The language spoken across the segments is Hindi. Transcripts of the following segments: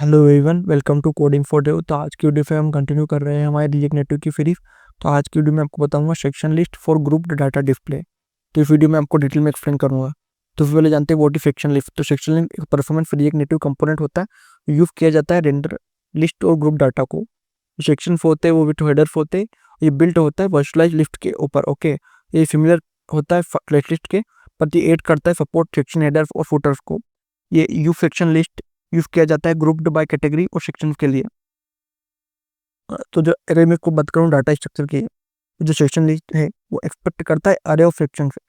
Hello everyone, welcome to coding for dev. तो आज की वीडियो पे हम कंटिन्यू कर रहे हैं हमारे रिएक्ट नेटिव की सीरीज। तो आज की वीडियो में आपको बताऊंगा section list for grouped data display. तो इस वीडियो में आपको डिटेल में एक्सप्लेन करूंगा। तो पहले जानते हैं व्हाट इज सेक्शन लिस्ट। तो सेक्शन लिस्ट एक परफॉर्मेंस रिएक्ट नेटिव कंपोनेंट होता है, यूज किया जाता है रेंडर लिस्ट और ग्रुप डाटा को। सेक्शन होते हैं वो विथ हेडर होते हैं, ये बिल्ट होता है वर्चुअलाइज लिस्ट के ऊपर। ओके, ये सिमिलर होता है फ्लैश लिस्ट के, पर ये ऐड करता है सपोर्ट सेक्शन हेडर और फुटर्स को। ये यू सेक्शन लिस्ट यूज किया जाता है ग्रुप्ड बाय कैटेगरी और सेक्शन के लिए। तो जो अगर मैं इसको बात करूँ डाटा स्ट्रक्चर की, जो सेक्शन लिस्ट है वो एक्सपेक्ट करता है अरे ऑफ सेक्शन से,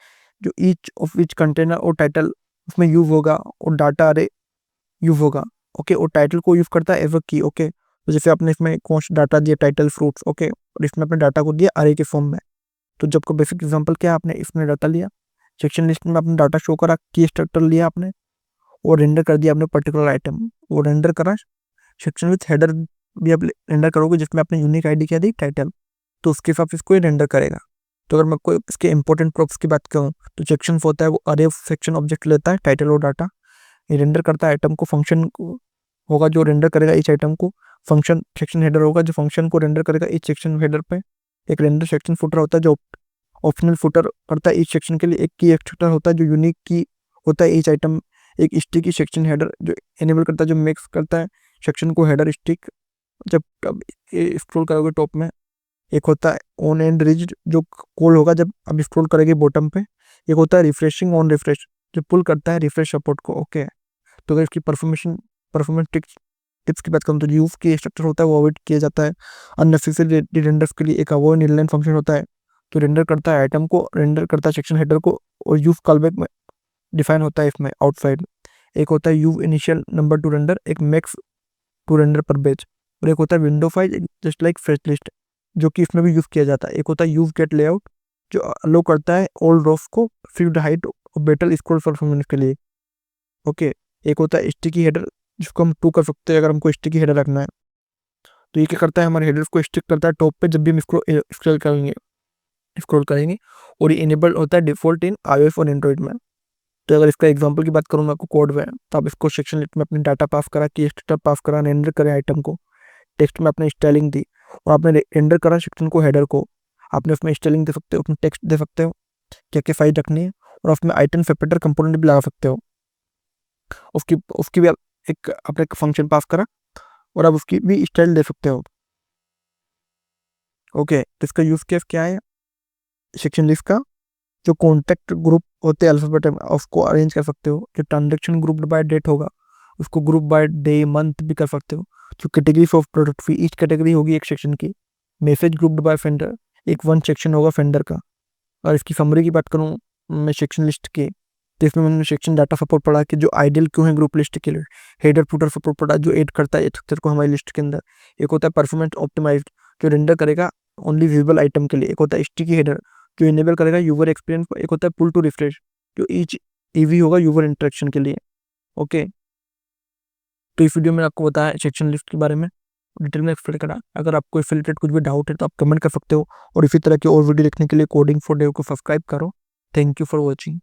जो ईच ऑफ विच कंटेनर और टाइटल उसमें यूज होगा और डाटा अरे यूज होगा। ओके, और टाइटल को यूज करता है एज अ की। ओके, तो जैसे आपने इसमें कौन सा डाटा दिया, टाइटल फ्रूट्स। ओके, और इसमें अपने डाटा को दिया अरे के फॉर्म में। तो जब को बेसिक एग्जांपल क्या है, आपने इसमें डाटा लिया, सेक्शन लिस्ट में आपने डाटा शो करा, की स्ट्रक्चर लिया आपने और रेंडर कर दिया आपने पर्टिकुलर आइटम, वो रेंडर करा। सेक्शन विथ हेडर भी आप रेंडर करोगे जिसमें आपने यूनिक आईडी क्या दी, टाइटल, तो उसके हिसाब से इसको ही रेंडर करेगा। तो अगर मैं कोई इसके इंपॉर्टेंट प्रॉप्स की बात करूँ, तो सेक्शन होता है वो अरे सेक्शन ऑब्जेक्ट लेता है टाइटल और डाटा, ये रेंडर करता है आइटम को, फंक्शन को होगा जो रेंडर करेगा इस आइटम को, फंक्शन सेक्शन हेडर होगा जो फंक्शन को रेंडर करेगा इस सेक्शन हेडर पे, एक रेंडर सेक्शन फुटर होता है जो ऑप्शनल फुटर करता है इस सेक्शन के लिए, एक की एक्सट्रैक्टर होता है जो यूनिक की होता है इस आइटम, एक स्टिकी सेक्शन हेडर जो एनेबल करता है, जो मेक्स करता है सेक्शन को हेडर स्टिक जब स्क्रॉल करोगे टॉप में। एक होता है ऑन एंड रिज जो कॉल होगा जब आप स्क्रॉल करेंगे बॉटम पे। एक होता है रिफ्रेशिंग ऑन रिफ्रेश जो पुल करता है रिफ्रेश सपोर्ट को। ओके, तो अगर इसकी परफॉर्मेंस टिप्स की बात करूँ तो यूज की स्ट्रक्चर होता है वो अवॉइड किया जाता है। अननेसेसरी रेंडर्स के लिए एक अवॉइड इनलाइन फंक्शन होता है तो रेंडर करता है आइटम को, रेंडर करता है सेक्शन हेडर को, और यूज कॉलबैक में डिफाइन होता है इसमें आउटसाइड। एक होता है use initial number two render, एक मैक्स टू रेंडर पर पेज, और एक होता है window file just like fresh list जो कि इसमें भी यूज किया जाता है। एक होता है यूज गेट लेआउट जो अलो करता है ऑल रोस को फिक्स्ड हाइट और बेटर स्क्रॉल परफॉर्मेंस के लिए। ओके, एक होता है स्टिकी हेडर जिसको हम टू कर सकते हैं अगर हमको स्टिकी हेडर रखना है। तो ये क्या करता है, हमारे हेडर्स को स्टिक करता है टॉप पे जब भी हम स्क्रॉल करेंगे और ये इनेबल होता है डिफॉल्ट इन iOS और एंड्रॉइड में। तो अगर इसका एग्जांपल की बात करूँ मैं आपको कोड में, तो आप इसको सेक्शन लिस्ट में अपने डाटा पास करा, की स्ट्रक्चर पास करा, रेंडर करें आइटम को, टेक्स्ट में आपने स्टाइलिंग दी और आपने रेंडर करा सेक्शन को हेडर को, आपने उसमें स्टाइलिंग दे सकते हो, उसमें टेक्स्ट दे सकते हो, क्या क्या फाइल रखनी है, और उसमें आइटम सेपरेटर कंपोनेंट भी लगा सकते हो। उसकी उसकी भी आप एक आपने फंक्शन पास करा और आप उसकी भी स्टाइल दे सकते हो। ओके, तो इसका यूज केस क्या है सेक्शन लिस्ट का, जो कॉन्टैक्ट ग्रुप होते हैं अल्फाबेट में उसको अरेंज कर सकते हो, जो ट्रांजेक्शन ग्रुप बाय डेट होगा उसको ग्रुप बाय डे मंथ भी कर सकते हो, जो category of product fee each category होगी एक सेक्शन की, मैसेज ग्रुप्ड बाय फेंडर एक वन सेक्शन होगा फेंडर का। और इसकी समरी की बात करूँ मैं सेक्शन लिस्ट की, तो इसमें मैंने सेक्शन डाटा सपोर्ट पढ़ा कि जो आइडियल क्यों है ग्रुप लिस्ट के लिए, हेडर फुटर सपोर्ट पढ़ा जो ऐड करता है स्ट्रक्चर को हमारी लिस्ट के अंदर, एक होता है परफॉर्मेंस ऑप्टिमाइज्ड जो रेंडर करेगा ओनली विजिबल आइटम के लिए, एक होता है स्टिकी हेडर जो इनेबल करेगा यूजर एक्सपीरियंस को, एक होता है पुल टू रिफ्रेश जो ईच ईवी होगा यूजर इंटरेक्शन के लिए। ओके, तो इस वीडियो में आपको बताया सेक्शन लिस्ट के बारे में, डिटेल में एक्सप्लेन करा। अगर आपको इससे रिलेटेड कुछ भी डाउट है तो आप कमेंट कर सकते हो, और इसी तरह की और वीडियो देखने के लिए कोडिंग फॉर डेव को सब्सक्राइब करो। Thank you for watching.